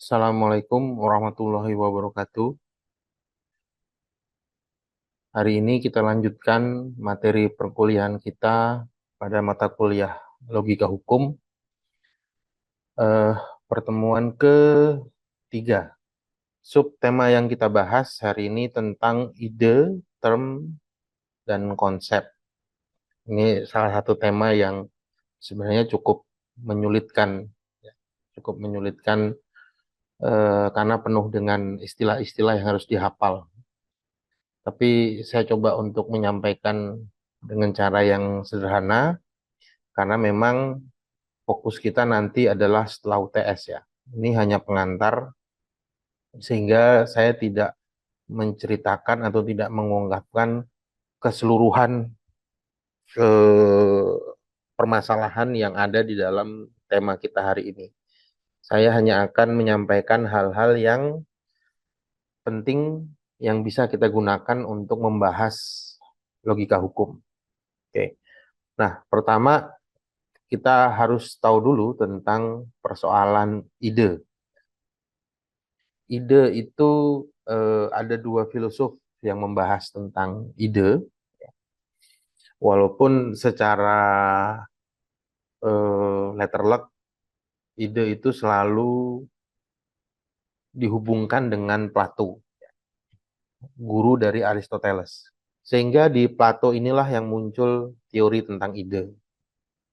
Assalamualaikum warahmatullahi wabarakatuh. Hari ini kita lanjutkan materi perkuliahan kita pada mata kuliah Logika Hukum, eh, pertemuan ketiga. Subtema yang kita bahas hari ini tentang ide, term, dan konsep. Ini salah satu tema yang sebenarnya cukup menyulitkan, ya, cukup menyulitkan karena penuh dengan istilah-istilah yang harus dihafal. Tapi saya coba untuk menyampaikan dengan cara yang sederhana, karena memang fokus kita nanti adalah setelah UTS ya. Ini hanya pengantar, sehingga saya tidak menceritakan atau tidak mengungkapkan keseluruhan eh, permasalahan yang ada di dalam tema kita hari ini. Saya hanya akan menyampaikan hal-hal yang penting yang bisa kita gunakan untuk membahas logika hukum. Oke. Nah, pertama kita harus tahu dulu tentang persoalan ide. Ide itu ada dua filosof yang membahas tentang ide, walaupun secara letterlock ide itu selalu dihubungkan dengan Plato, guru dari Aristoteles. Sehingga di Plato inilah yang muncul teori tentang ide.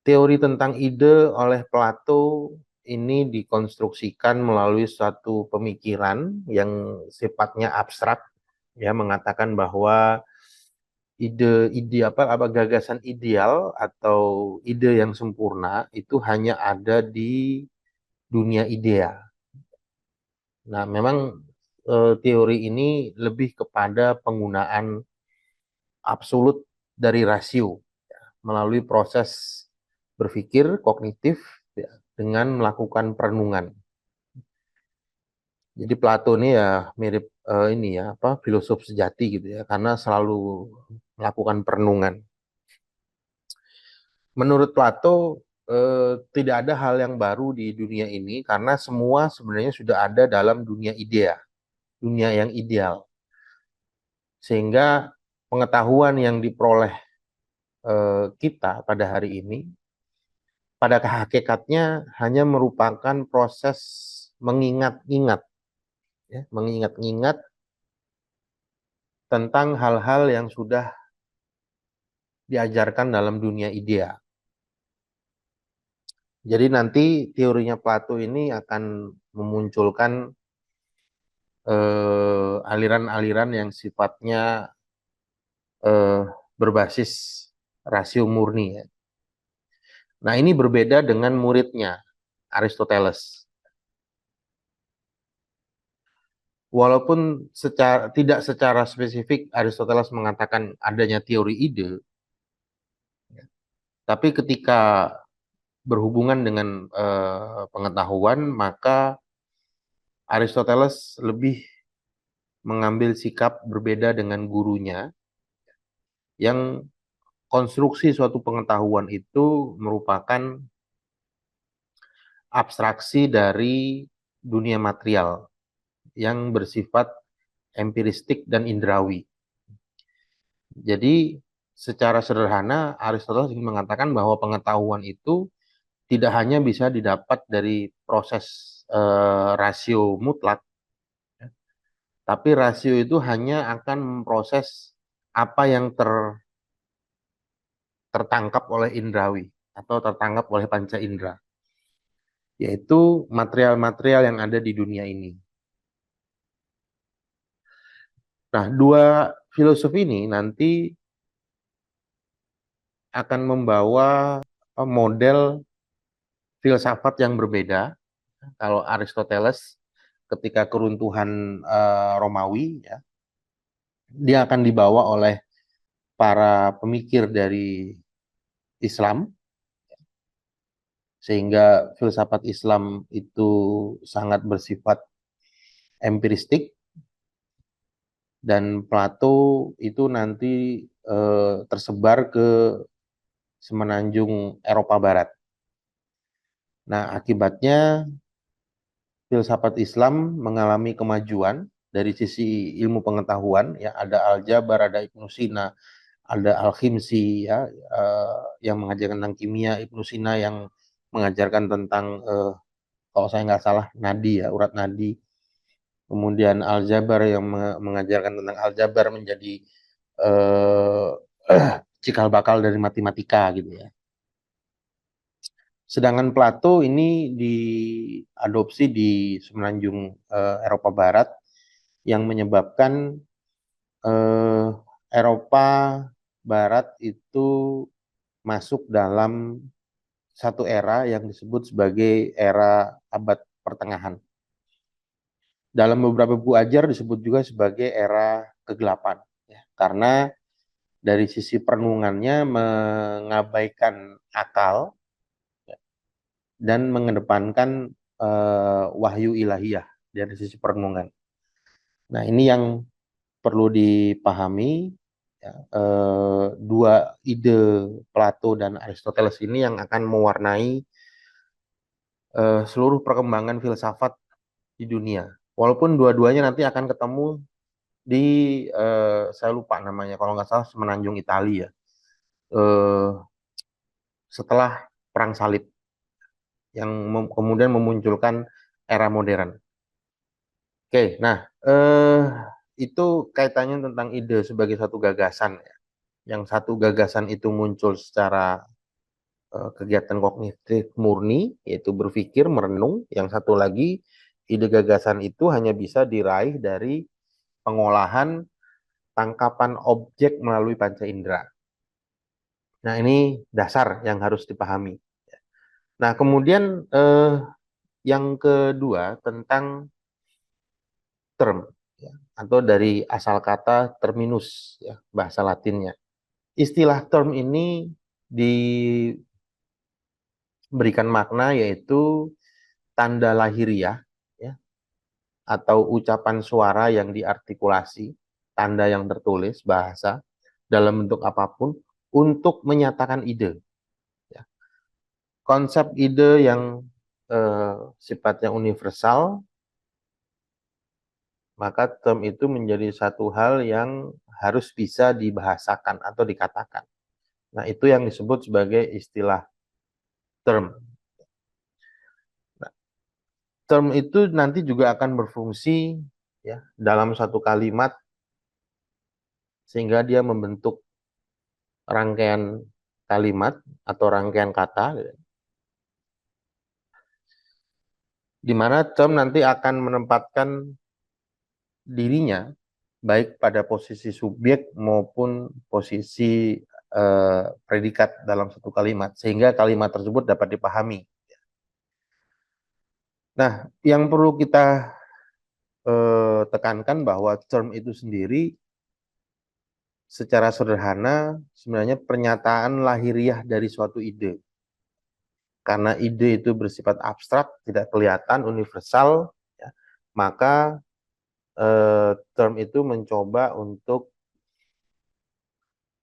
Teori tentang ide oleh Plato ini dikonstruksikan melalui suatu pemikiran yang sifatnya abstrak, ya, mengatakan bahwa ide apa gagasan ideal atau ide yang sempurna itu hanya ada di dunia idea. Nah, memang teori ini lebih kepada penggunaan absolut dari rasio melalui proses berpikir kognitif, ya, dengan melakukan perenungan. Jadi Plato ini ya mirip ini ya apa filosof sejati gitu ya, karena selalu melakukan perenungan. Menurut Plato tidak ada hal yang baru di dunia ini karena semua sebenarnya sudah ada dalam dunia idea, dunia yang ideal. Sehingga pengetahuan yang diperoleh kita pada hari ini pada hakikatnya hanya merupakan proses mengingat-ingat, ya, mengingat-ingat tentang hal-hal yang sudah diajarkan dalam dunia idea. Jadi nanti teorinya Plato ini akan memunculkan aliran-aliran yang sifatnya eh, berbasis rasio murni ya. Nah, ini berbeda dengan muridnya Aristoteles. Walaupun tidak secara spesifik Aristoteles mengatakan adanya teori ide, tapi ketika berhubungan dengan pengetahuan, maka Aristoteles lebih mengambil sikap berbeda dengan gurunya yang konstruksi suatu pengetahuan itu merupakan abstraksi dari dunia material yang bersifat empiristik dan indrawi. Jadi secara sederhana Aristoteles ingin mengatakan bahwa pengetahuan itu tidak hanya bisa didapat dari proses rasio mutlak, tapi rasio itu hanya akan memproses apa yang tertangkap oleh indrawi atau tertangkap oleh panca indera, yaitu material-material yang ada di dunia ini. Nah, dua filosof ini nanti akan membawa model filsafat yang berbeda. Kalau Aristoteles ketika keruntuhan Romawi, ya, dia akan dibawa oleh para pemikir dari Islam, sehingga filsafat Islam itu sangat bersifat empiristik, dan Plato itu nanti tersebar ke semenanjung Eropa Barat. Nah, akibatnya filsafat Islam mengalami kemajuan dari sisi ilmu pengetahuan, ya ada Al-Jabar, ada Ibnu Sina, ada Al-Khimsi, ya yang mengajarkan tentang kimia, Ibnu Sina yang mengajarkan tentang kalau saya nggak salah nadi, ya urat nadi. Kemudian Al-Jabar yang mengajarkan tentang Al-Jabar menjadi eh, cikal bakal dari matematika gitu ya. Sedangkan Plato ini diadopsi di semenanjung Eropa Barat yang menyebabkan eh, Eropa Barat itu masuk dalam satu era yang disebut sebagai era abad pertengahan. Dalam beberapa buku ajar disebut juga sebagai era kegelapan, ya, karena dari sisi perenungannya mengabaikan akal, ya, dan mengedepankan wahyu ilahiyah dari sisi perenungan. Nah, ini yang perlu dipahami, ya, dua ide Plato dan Aristoteles ini yang akan mewarnai seluruh perkembangan filsafat di dunia. Walaupun dua-duanya nanti akan ketemu di saya lupa namanya, kalau nggak salah semenanjung Italia, eh, setelah Perang Salib yang kemudian memunculkan era modern. Oke, nah itu kaitannya tentang ide sebagai satu gagasan, ya. Yang satu gagasan itu muncul secara kegiatan kognitif murni, yaitu berpikir, merenung. Yang satu lagi, ide gagasan itu hanya bisa diraih dari pengolahan tangkapan objek melalui panca indera. Nah, ini dasar yang harus dipahami. Nah, kemudian yang kedua tentang term, ya, atau dari asal kata terminus, ya, bahasa Latinnya. Istilah term ini diberikan makna yaitu tanda lahiriah, ya, atau ucapan suara yang diartikulasi, tanda yang tertulis bahasa dalam bentuk apapun untuk menyatakan ide, ya. Konsep ide yang sifatnya universal, maka term itu menjadi satu hal yang harus bisa dibahasakan atau dikatakan. Nah, itu yang disebut sebagai istilah term. Nah, term itu nanti juga akan berfungsi, ya, dalam satu kalimat sehingga dia membentuk rangkaian kalimat atau rangkaian kata, di mana term nanti akan menempatkan dirinya baik pada posisi subjek maupun posisi predikat dalam satu kalimat, sehingga kalimat tersebut dapat dipahami. Nah, yang perlu kita tekankan bahwa term itu sendiri secara sederhana sebenarnya pernyataan lahiriah dari suatu ide. Karena ide itu bersifat abstrak, tidak kelihatan, universal, ya, maka term itu mencoba untuk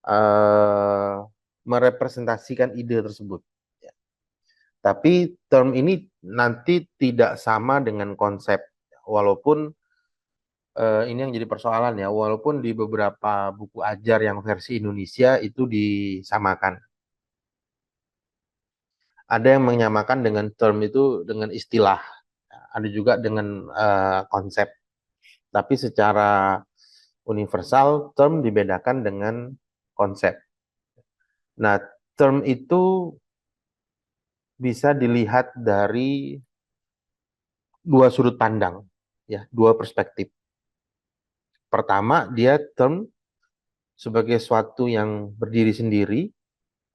eh, merepresentasikan ide tersebut. Ya. Tapi term ini nanti tidak sama dengan konsep, walaupun ini yang jadi persoalan, ya, walaupun di beberapa buku ajar yang versi Indonesia itu disamakan. Ada yang menyamakan dengan term itu dengan istilah, ada juga dengan konsep. Tapi secara universal, term dibedakan dengan konsep. Nah, term itu bisa dilihat dari dua sudut pandang, ya, dua perspektif. Pertama, dia term sebagai suatu yang berdiri sendiri,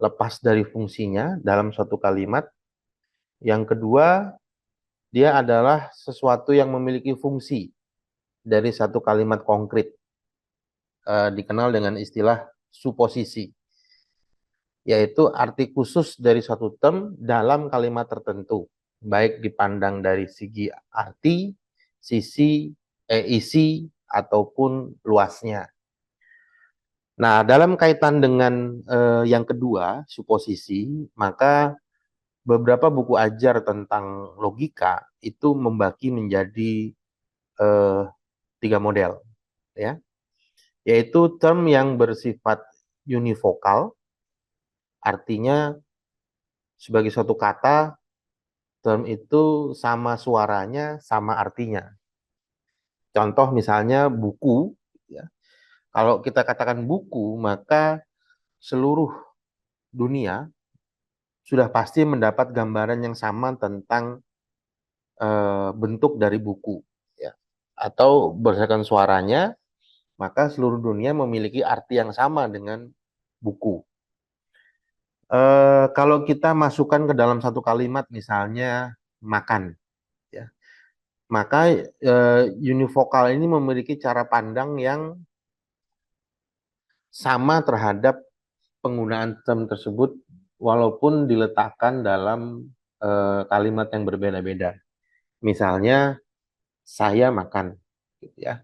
lepas dari fungsinya dalam suatu kalimat. Yang kedua, dia adalah sesuatu yang memiliki fungsi dari satu kalimat konkret, dikenal dengan istilah suposisi, yaitu arti khusus dari suatu term dalam kalimat tertentu, baik dipandang dari segi arti, isi, ataupun luasnya. Nah, dalam kaitan dengan yang kedua, suposisi, maka beberapa buku ajar tentang logika itu membagi menjadi eh, 3 model, ya, yaitu term yang bersifat univokal, artinya sebagai suatu kata term itu sama suaranya, sama artinya. Contoh misalnya buku, ya. Kalau kita katakan buku, maka seluruh dunia sudah pasti mendapat gambaran yang sama tentang bentuk dari buku, ya. Atau berdasarkan suaranya, maka seluruh dunia memiliki arti yang sama dengan buku. Kalau kita masukkan ke dalam satu kalimat, misalnya makan, ya, maka univokal ini memiliki cara pandang yang sama terhadap penggunaan term tersebut, walaupun diletakkan dalam kalimat yang berbeda-beda. Misalnya saya makan, gitu ya.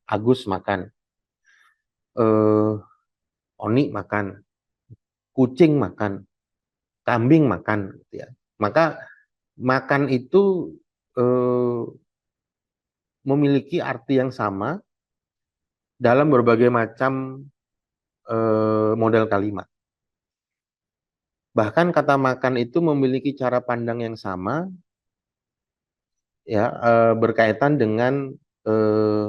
Agus makan, eh, Oni makan, kucing makan, kambing makan, gitu ya. Maka makan itu eh, memiliki arti yang sama dalam berbagai macam model kalimat. Bahkan kata makan itu memiliki cara pandang yang sama, ya, berkaitan dengan eh,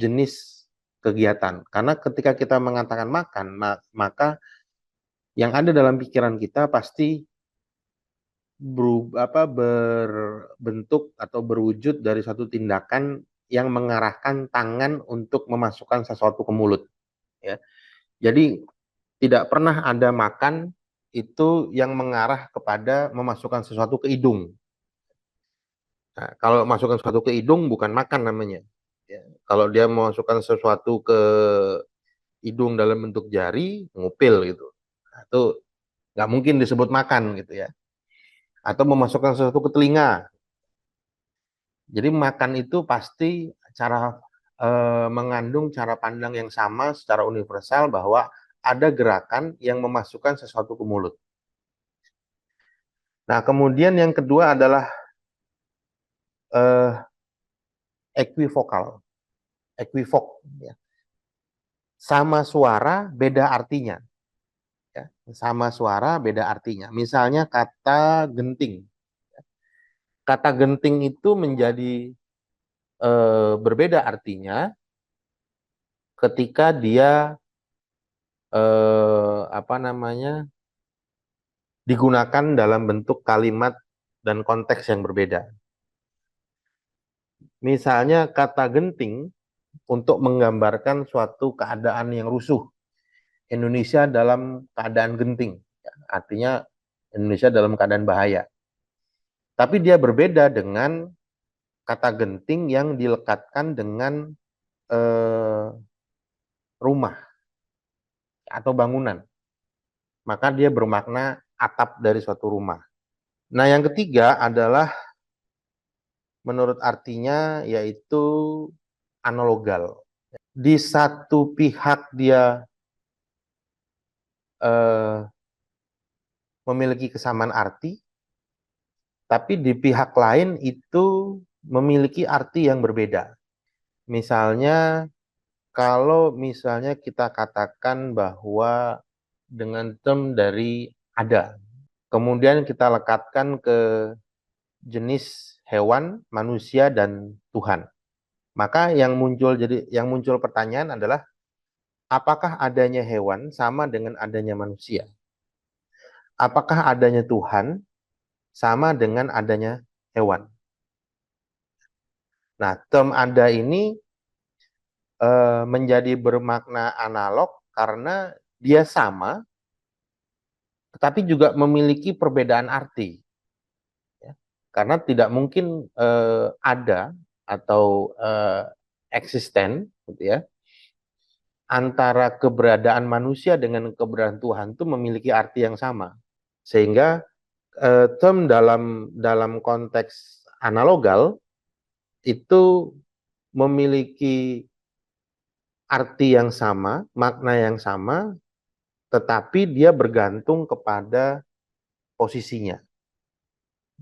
jenis kegiatan. Karena ketika kita mengatakan makan, maka yang ada dalam pikiran kita pasti berbentuk atau berwujud dari satu tindakan yang mengarahkan tangan untuk memasukkan sesuatu ke mulut, ya. Jadi tidak pernah ada makan itu yang mengarah kepada memasukkan sesuatu ke hidung. Nah, kalau masukkan sesuatu ke hidung bukan makan namanya. Ya. Kalau dia memasukkan sesuatu ke hidung dalam bentuk jari, ngupil gitu. Nah, itu nggak mungkin disebut makan gitu ya. Atau memasukkan sesuatu ke telinga. Jadi makan itu pasti mengandung cara pandang yang sama secara universal bahwa ada gerakan yang memasukkan sesuatu ke mulut. Nah, kemudian yang kedua adalah eh, equivokal, equivok, ya. Sama suara beda artinya, ya. Sama suara beda artinya. Misalnya kata genting. Kata genting itu menjadi berbeda artinya ketika dia apa namanya digunakan dalam bentuk kalimat dan konteks yang berbeda. Misalnya kata genting untuk menggambarkan suatu keadaan yang rusuh. Indonesia dalam keadaan genting, artinya Indonesia dalam keadaan bahaya. Tapi dia berbeda dengan kata genting yang dilekatkan dengan eh, rumah atau bangunan. Maka dia bermakna atap dari suatu rumah. Nah, yang ketiga adalah menurut artinya yaitu analogal. Di satu pihak dia eh, memiliki kesamaan arti, tapi di pihak lain itu memiliki arti yang berbeda. Misalnya, kalau misalnya kita katakan bahwa dengan term dari ada, kemudian kita lekatkan ke jenis hewan, manusia, dan Tuhan. Maka yang muncul pertanyaan adalah apakah adanya hewan sama dengan adanya manusia? Apakah adanya Tuhan sama dengan adanya hewan? Nah, term ada ini menjadi bermakna analog karena dia sama, tetapi juga memiliki perbedaan arti. Ya. Karena tidak mungkin ada atau eksisten, gitu ya, antara keberadaan manusia dengan keberadaan Tuhan itu memiliki arti yang sama. Sehingga term dalam konteks analogal itu memiliki arti yang sama, makna yang sama, tetapi dia bergantung kepada posisinya.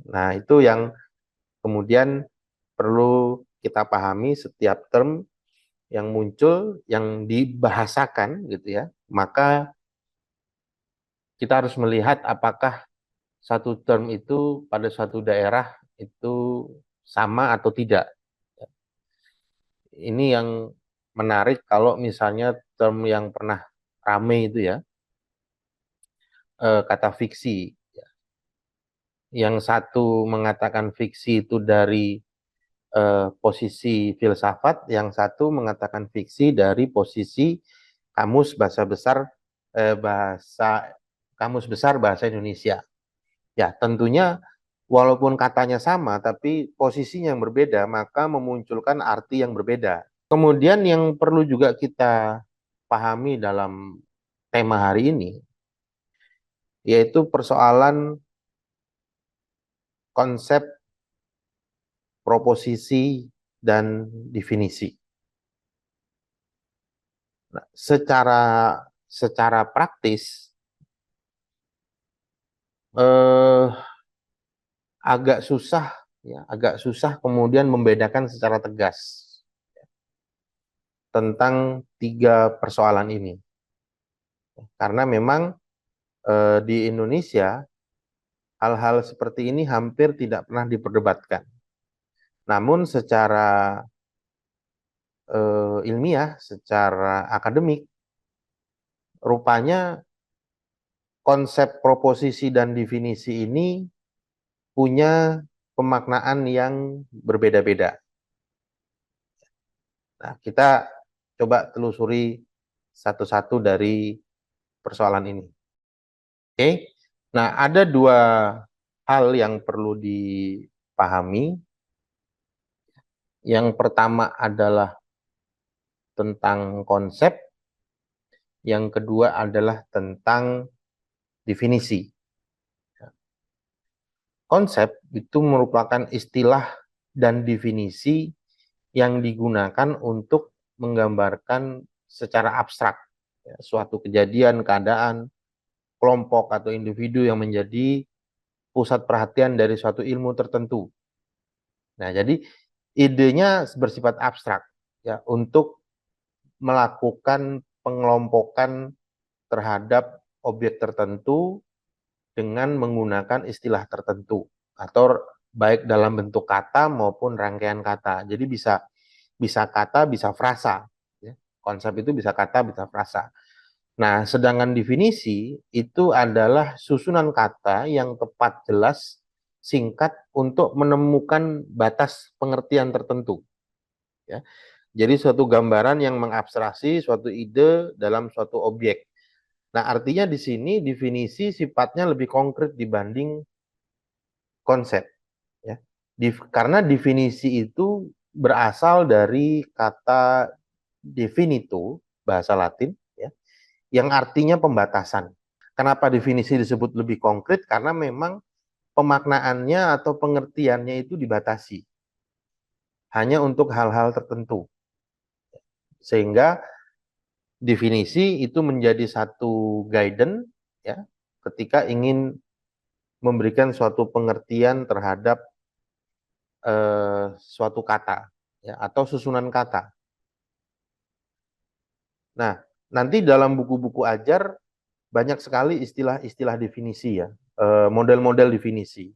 Nah, itu yang kemudian perlu kita pahami setiap term yang muncul, yang dibahasakan gitu ya, maka kita harus melihat apakah satu term itu pada suatu daerah itu sama atau tidak. Ini yang menarik kalau misalnya term yang pernah rame itu ya, kata fiksi. Yang satu mengatakan fiksi itu dari posisi filsafat, yang satu mengatakan fiksi dari posisi kamus bahasa besar bahasa kamus besar bahasa Indonesia. Ya, tentunya walaupun katanya sama tapi posisinya yang berbeda, maka memunculkan arti yang berbeda. Kemudian yang perlu juga kita pahami dalam tema hari ini yaitu persoalan konsep, proposisi, dan definisi. Nah, secara praktis eh, agak susah kemudian membedakan secara tegas tentang tiga persoalan ini. Karena memang di Indonesia hal-hal seperti ini hampir tidak pernah diperdebatkan. Namun secara ilmiah, secara akademik, rupanya konsep proposisi dan definisi ini punya pemaknaan yang berbeda-beda. Nah, kita coba telusuri satu-satu dari persoalan ini. Oke. Nah, ada dua hal yang perlu dipahami. Yang pertama adalah tentang konsep, yang kedua adalah tentang definisi. Konsep itu merupakan istilah dan definisi yang digunakan untuk menggambarkan secara abstrak ya, suatu kejadian, keadaan, kelompok atau individu yang menjadi pusat perhatian dari suatu ilmu tertentu. Nah, jadi idenya bersifat abstrak ya untuk melakukan pengelompokan terhadap objek tertentu dengan menggunakan istilah tertentu atau baik dalam bentuk kata maupun rangkaian kata. Jadi bisa bisa kata, bisa frasa. Ya. Konsep itu bisa kata, bisa frasa. Nah, sedangkan definisi itu adalah susunan kata yang tepat, jelas, singkat untuk menemukan batas pengertian tertentu. Ya. Jadi suatu gambaran yang mengabstraksi suatu ide dalam suatu objek. Nah, artinya di sini definisi sifatnya lebih konkret dibanding konsep. Ya. Karena definisi itu berasal dari kata definito, bahasa Latin, ya, yang artinya pembatasan. Kenapa definisi disebut lebih konkret? Karena memang pemaknaannya atau pengertiannya itu dibatasi. Hanya untuk hal-hal tertentu. Sehingga definisi itu menjadi satu guidance ya ketika ingin memberikan suatu pengertian terhadap suatu kata ya atau susunan kata. Nah, nanti dalam buku-buku ajar banyak sekali istilah-istilah definisi ya, model-model definisi.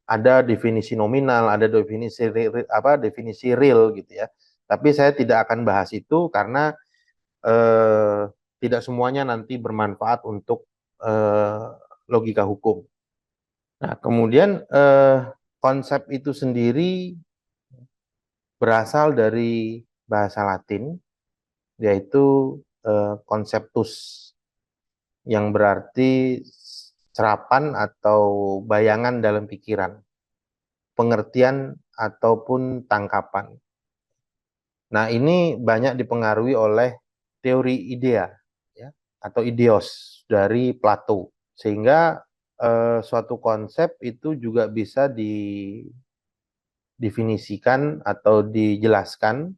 Ada definisi nominal, ada definisi real gitu ya. Tapi saya tidak akan bahas itu karena eh, tidak semuanya nanti bermanfaat untuk eh, logika hukum. Nah, kemudian konsep itu sendiri berasal dari bahasa Latin, yaitu konseptus, yang berarti serapan atau bayangan dalam pikiran, pengertian ataupun tangkapan. Nah, ini banyak dipengaruhi oleh teori idea ya, atau ideos dari Plato. Sehingga suatu konsep itu juga bisa didefinisikan atau dijelaskan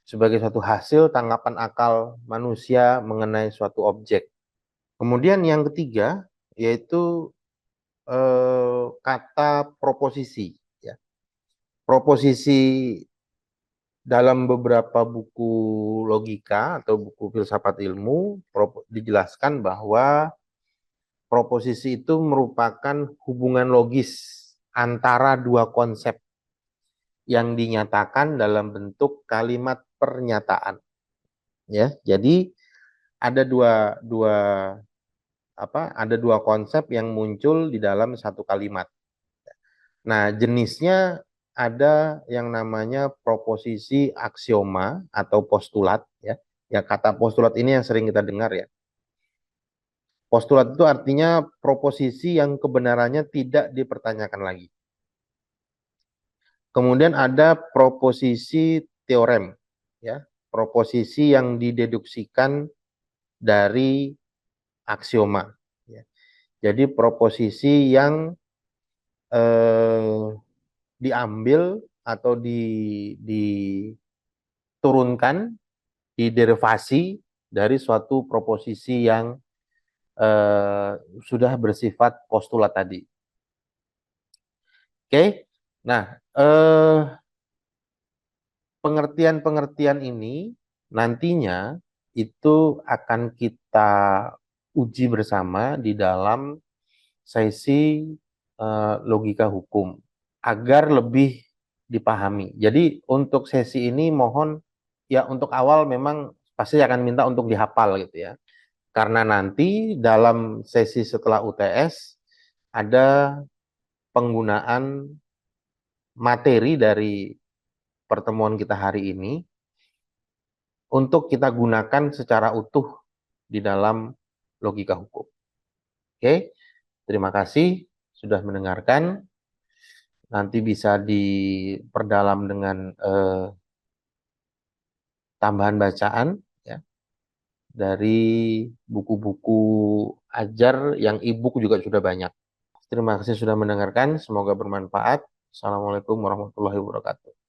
sebagai suatu hasil tangkapan akal manusia mengenai suatu objek. Kemudian yang ketiga yaitu kata proposisi, ya. Proposisi dalam beberapa buku logika atau buku filsafat ilmu dijelaskan bahwa proposisi itu merupakan hubungan logis antara dua konsep yang dinyatakan dalam bentuk kalimat pernyataan, ya. Jadi ada dua ada dua konsep yang muncul di dalam satu kalimat. Nah, jenisnya ada yang namanya proposisi aksioma atau postulat, ya. Ya, kata postulat ini yang sering kita dengar, ya. Postulat itu artinya proposisi yang kebenarannya tidak dipertanyakan lagi. Kemudian ada proposisi teorem, ya. Proposisi yang dideduksikan dari aksioma, ya. Jadi proposisi yang eh, diambil atau diturunkan, diderivasi dari suatu proposisi yang eh, sudah bersifat postulat tadi. Oke, nah pengertian-pengertian ini nantinya itu akan kita uji bersama di dalam sesi logika hukum agar lebih dipahami. Jadi untuk sesi ini mohon ya untuk awal memang pasti akan minta untuk dihafal gitu ya. Karena nanti dalam sesi setelah UTS ada penggunaan materi dari pertemuan kita hari ini untuk kita gunakan secara utuh di dalam logika hukum. Oke, terima kasih sudah mendengarkan. Nanti bisa diperdalam dengan tambahan bacaan, ya, dari buku-buku ajar yang e-book juga sudah banyak. Terima kasih sudah mendengarkan, semoga bermanfaat. Assalamualaikum warahmatullahi wabarakatuh.